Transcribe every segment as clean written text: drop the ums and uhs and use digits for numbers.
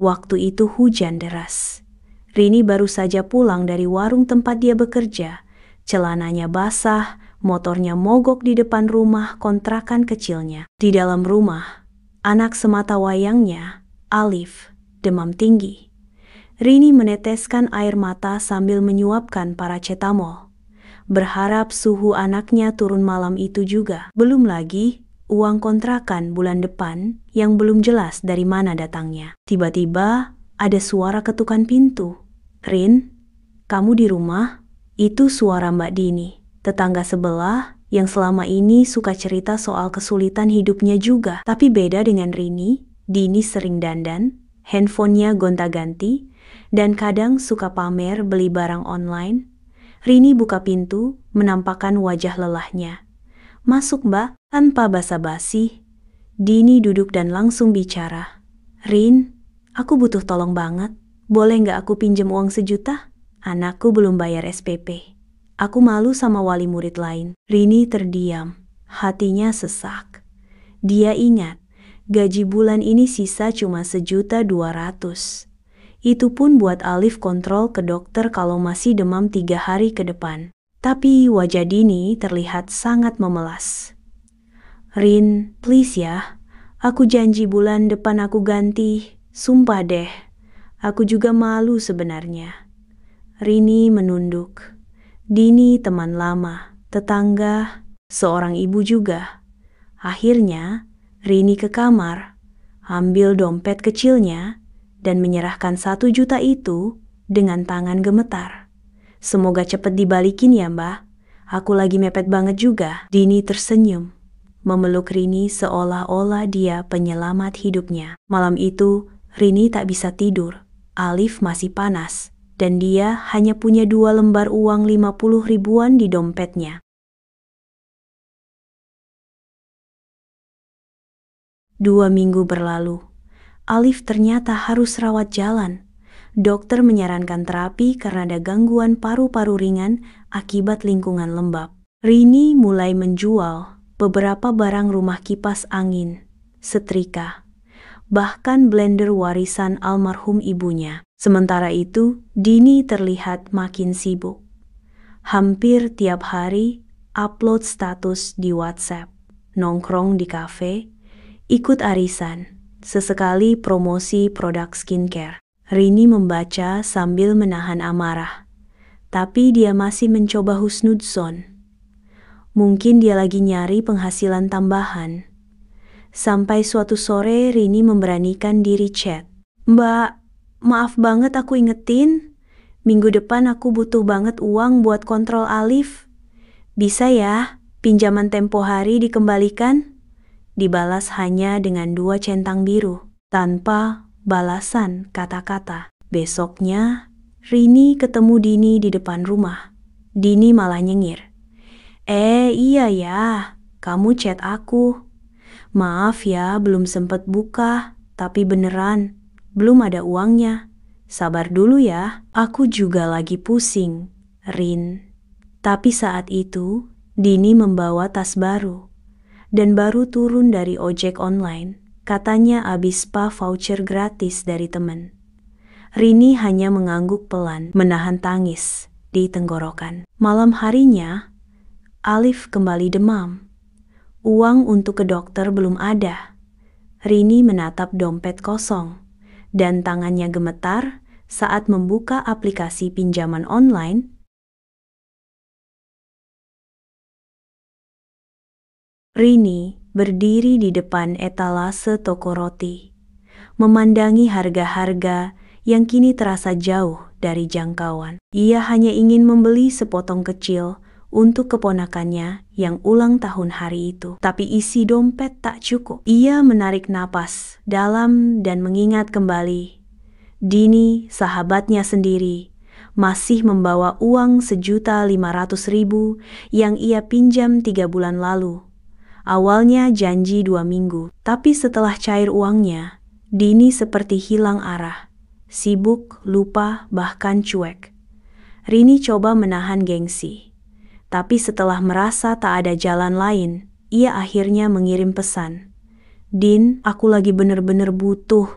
Waktu itu hujan deras. Rini baru saja pulang dari warung tempat dia bekerja. Celananya basah, motornya mogok di depan rumah kontrakan kecilnya. Di dalam rumah, anak semata wayangnya, Alif, demam tinggi. Rini meneteskan air mata sambil menyuapkan paracetamol. Berharap suhu anaknya turun malam itu juga. Belum lagi uang kontrakan bulan depan yang belum jelas dari mana datangnya. Tiba-tiba ada suara ketukan pintu. "Rin, kamu di rumah?" Itu suara Mbak Dini, tetangga sebelah yang selama ini suka cerita soal kesulitan hidupnya juga. Tapi beda dengan Rini, Dini sering dandan, handphonenya gonta-ganti, dan kadang suka pamer beli barang online. Rini buka pintu, menampakkan wajah lelahnya. "Masuk Mbak," tanpa basa-basi. Dini duduk dan langsung bicara. "Rin, aku butuh tolong banget. Boleh nggak aku pinjem uang 1 juta? Anakku belum bayar SPP. Aku malu sama wali murid lain." Rini terdiam, hatinya sesak. Dia ingat, gaji bulan ini sisa cuma 1.200.000. Itu pun buat Alif kontrol ke dokter kalau masih demam 3 hari ke depan. Tapi wajah Dini terlihat sangat memelas. "Rin, please ya. Aku janji bulan depan aku ganti. Sumpah deh. Aku juga malu sebenarnya." Rini menunduk. Dini teman lama, tetangga, seorang ibu juga. Akhirnya, Rini ke kamar, ambil dompet kecilnya, dan menyerahkan 1 juta itu dengan tangan gemetar. "Semoga cepet dibalikin ya Mbak. Aku lagi mepet banget juga." Dini tersenyum, memeluk Rini seolah-olah dia penyelamat hidupnya. Malam itu, Rini tak bisa tidur. Alif masih panas, dan dia hanya punya 2 lembar uang 50 ribuan di dompetnya. 2 minggu berlalu. Alif ternyata harus rawat jalan. Dokter menyarankan terapi karena ada gangguan paru-paru ringan akibat lingkungan lembab. Rini mulai menjual beberapa barang rumah kipas angin, setrika, bahkan blender warisan almarhum ibunya. Sementara itu, Dini terlihat makin sibuk. Hampir tiap hari upload status di WhatsApp, nongkrong di kafe, ikut arisan, sesekali promosi produk skincare. Rini membaca sambil menahan amarah. Tapi dia masih mencoba husnudzon. Mungkin dia lagi nyari penghasilan tambahan. Sampai suatu sore Rini memberanikan diri chat. "Mbak, maaf banget aku ingetin. Minggu depan aku butuh banget uang buat kontrol Alif. Bisa ya, pinjaman tempo hari dikembalikan?" Dibalas hanya dengan 2 centang biru, tanpa balasan kata-kata. Besoknya, Rini ketemu Dini di depan rumah. Dini malah nyengir. Iya ya, kamu chat aku. Maaf ya, belum sempet buka, tapi beneran, belum ada uangnya. Sabar dulu ya, aku juga lagi pusing, Rin." Tapi saat itu, Dini membawa tas baru, dan baru turun dari ojek online. Katanya abis spa voucher gratis dari temen. Rini hanya mengangguk pelan, menahan tangis di tenggorokan. Malam harinya, Alif kembali demam. Uang untuk ke dokter belum ada. Rini menatap dompet kosong, dan tangannya gemetar saat membuka aplikasi pinjaman online. Rini berdiri di depan etalase toko roti, memandangi harga-harga yang kini terasa jauh dari jangkauan. Ia hanya ingin membeli sepotong kecil untuk keponakannya yang ulang tahun hari itu. Tapi isi dompet tak cukup. Ia menarik napas dalam dan mengingat kembali. Dini, sahabatnya sendiri, masih membawa uang 1.500.000 yang ia pinjam 3 bulan lalu. Awalnya janji 2 minggu, tapi setelah cair uangnya, Dini seperti hilang arah. Sibuk, lupa, bahkan cuek. Rini coba menahan gengsi. Tapi setelah merasa tak ada jalan lain, ia akhirnya mengirim pesan. "Din, aku lagi bener-bener butuh.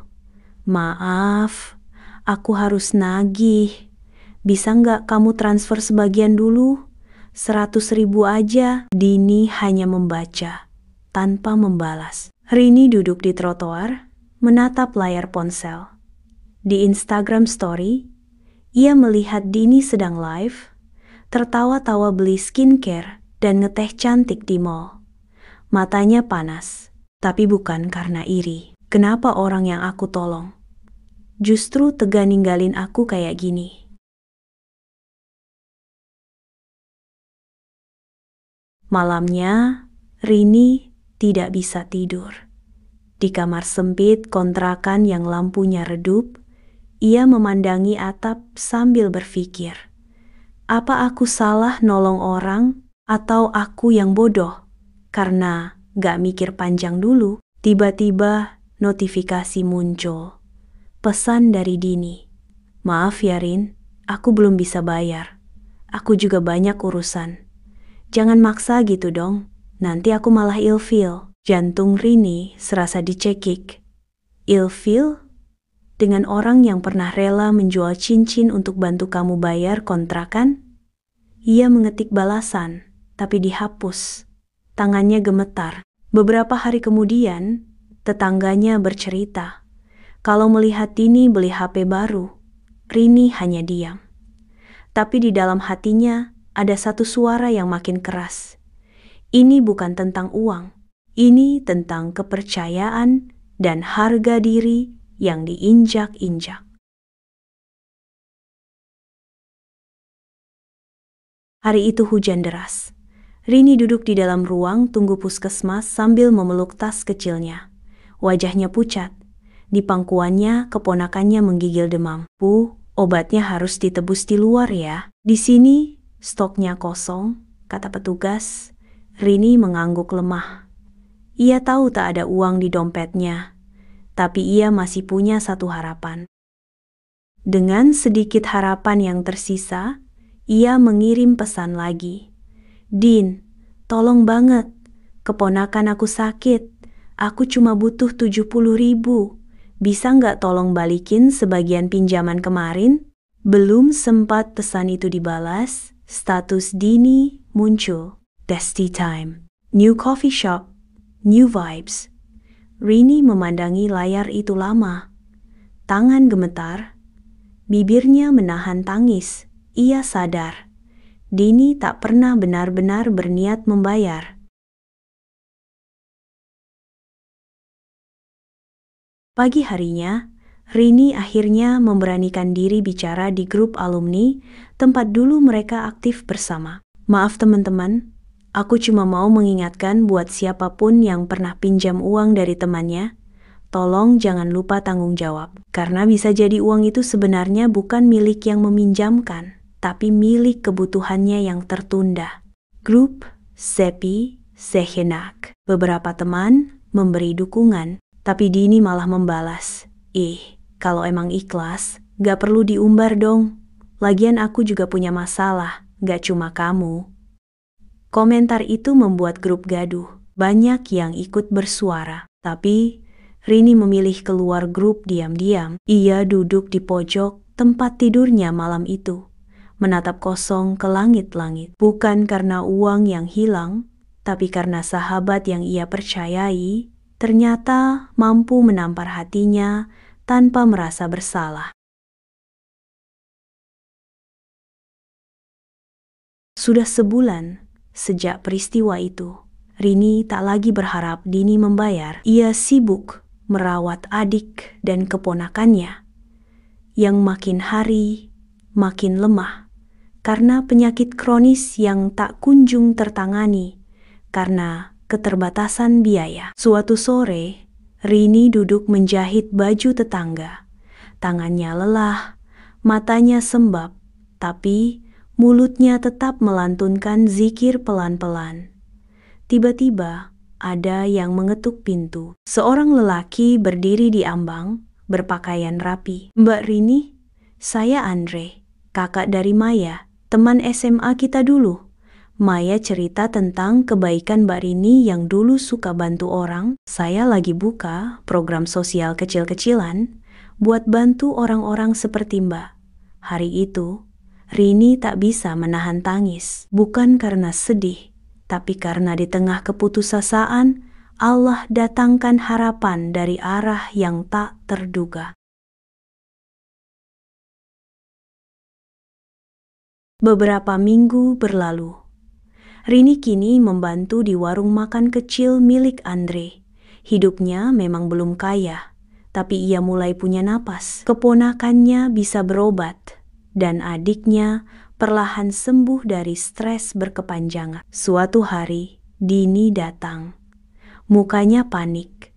Maaf, aku harus nagih. Bisa nggak kamu transfer sebagian dulu? 100.000 aja. Dini hanya membaca, tanpa membalas. Rini duduk di trotoar, menatap layar ponsel. Di Instagram Story, ia melihat Dini sedang live, tertawa-tawa beli skincare dan ngeteh cantik di mall. Matanya panas, tapi bukan karena iri. Kenapa orang yang aku tolong justru tega ninggalin aku kayak gini? Malamnya, Rini tidak bisa tidur. Di kamar sempit kontrakan yang lampunya redup, ia memandangi atap sambil berpikir, apa aku salah nolong orang atau aku yang bodoh? Karena gak mikir panjang dulu, tiba-tiba notifikasi muncul. Pesan dari Dini. Maaf ya Rin, aku belum bisa bayar. Aku juga banyak urusan. Jangan maksa gitu dong, nanti aku malah ilfeel. Jantung Rini serasa dicekik. Ilfeel? Dengan orang yang pernah rela menjual cincin untuk bantu kamu bayar kontrakan? Ia mengetik balasan, tapi dihapus. Tangannya gemetar. Beberapa hari kemudian, tetangganya bercerita. Kalau melihat Dini beli HP baru, Rini hanya diam. Tapi di dalam hatinya ada satu suara yang makin keras. Ini bukan tentang uang. Ini tentang kepercayaan dan harga diri yang diinjak-injak. Hari itu hujan deras. Rini duduk di dalam ruang tunggu puskesmas sambil memeluk tas kecilnya. Wajahnya pucat. Di pangkuannya keponakannya menggigil demam. Bu, obatnya harus ditebus di luar ya. Di sini stoknya kosong, kata petugas. Rini mengangguk lemah. Ia tahu tak ada uang di dompetnya, tapi ia masih punya satu harapan. Dengan sedikit harapan yang tersisa, ia mengirim pesan lagi. Din, tolong banget, keponakan aku sakit. Aku cuma butuh 70.000. Bisa nggak tolong balikin sebagian pinjaman kemarin? Belum sempat pesan itu dibalas, status Dini muncul. Tasty time. New coffee shop. New vibes. Rini memandangi layar itu lama. Tangan gemetar. Bibirnya menahan tangis. Ia sadar. Dini tak pernah benar-benar berniat membayar. Pagi harinya, Rini akhirnya memberanikan diri bicara di grup alumni tempat dulu mereka aktif bersama. Maaf teman-teman, aku cuma mau mengingatkan buat siapapun yang pernah pinjam uang dari temannya, tolong jangan lupa tanggung jawab. Karena bisa jadi uang itu sebenarnya bukan milik yang meminjamkan, tapi milik kebutuhannya yang tertunda. Grup Sepi Sejenak. Beberapa teman memberi dukungan, tapi Dini malah membalas, kalau emang ikhlas, gak perlu diumbar dong. Lagian aku juga punya masalah, gak cuma kamu. Komentar itu membuat grup gaduh. Banyak yang ikut bersuara. Tapi Rini memilih keluar grup diam-diam. Ia duduk di pojok tempat tidurnya malam itu, menatap kosong ke langit-langit. Bukan karena uang yang hilang, tapi karena sahabat yang ia percayai ternyata mampu menampar hatinya tanpa merasa bersalah. Sudah sebulan sejak peristiwa itu, Rini tak lagi berharap Dini membayar. Ia sibuk merawat adik dan keponakannya yang makin hari makin lemah karena penyakit kronis yang tak kunjung tertangani karena keterbatasan biaya. Suatu sore, Rini duduk menjahit baju tetangga. Tangannya lelah, matanya sembab, tapi mulutnya tetap melantunkan zikir pelan-pelan. Tiba-tiba, ada yang mengetuk pintu. Seorang lelaki berdiri di ambang, berpakaian rapi. Mbak Rini, saya Andre, kakak dari Maya, teman SMA kita dulu. Maya cerita tentang kebaikan Mbak Rini yang dulu suka bantu orang. Saya lagi buka program sosial kecil-kecilan. buat bantu orang-orang seperti Mbak. Hari itu, Rini tak bisa menahan tangis, bukan karena sedih, tapi karena di tengah keputusasaan, Allah datangkan harapan dari arah yang tak terduga. Beberapa minggu berlalu. Rini kini membantu di warung makan kecil milik Andre. Hidupnya memang belum kaya, tapi ia mulai punya napas. Keponakannya bisa berobat, dan adiknya perlahan sembuh dari stres berkepanjangan. Suatu hari, Dini datang. Mukanya panik.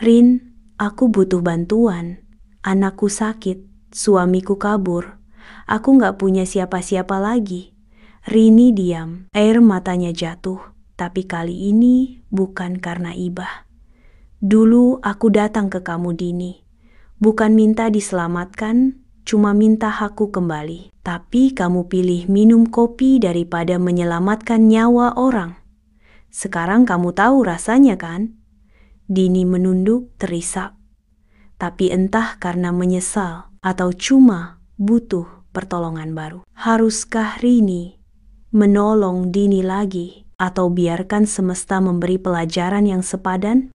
"Rin, aku butuh bantuan. Anakku sakit, suamiku kabur. Aku nggak punya siapa-siapa lagi." Rini diam, air matanya jatuh, tapi kali ini bukan karena iba. "Dulu aku datang ke kamu, Dini. Bukan minta diselamatkan, cuma minta hakku kembali. Tapi kamu pilih minum kopi daripada menyelamatkan nyawa orang. Sekarang kamu tahu rasanya kan?" Dini menunduk terisak. Tapi entah karena menyesal atau cuma butuh pertolongan baru. Haruskah Rini menolong Dini lagi, atau biarkan semesta memberi pelajaran yang sepadan?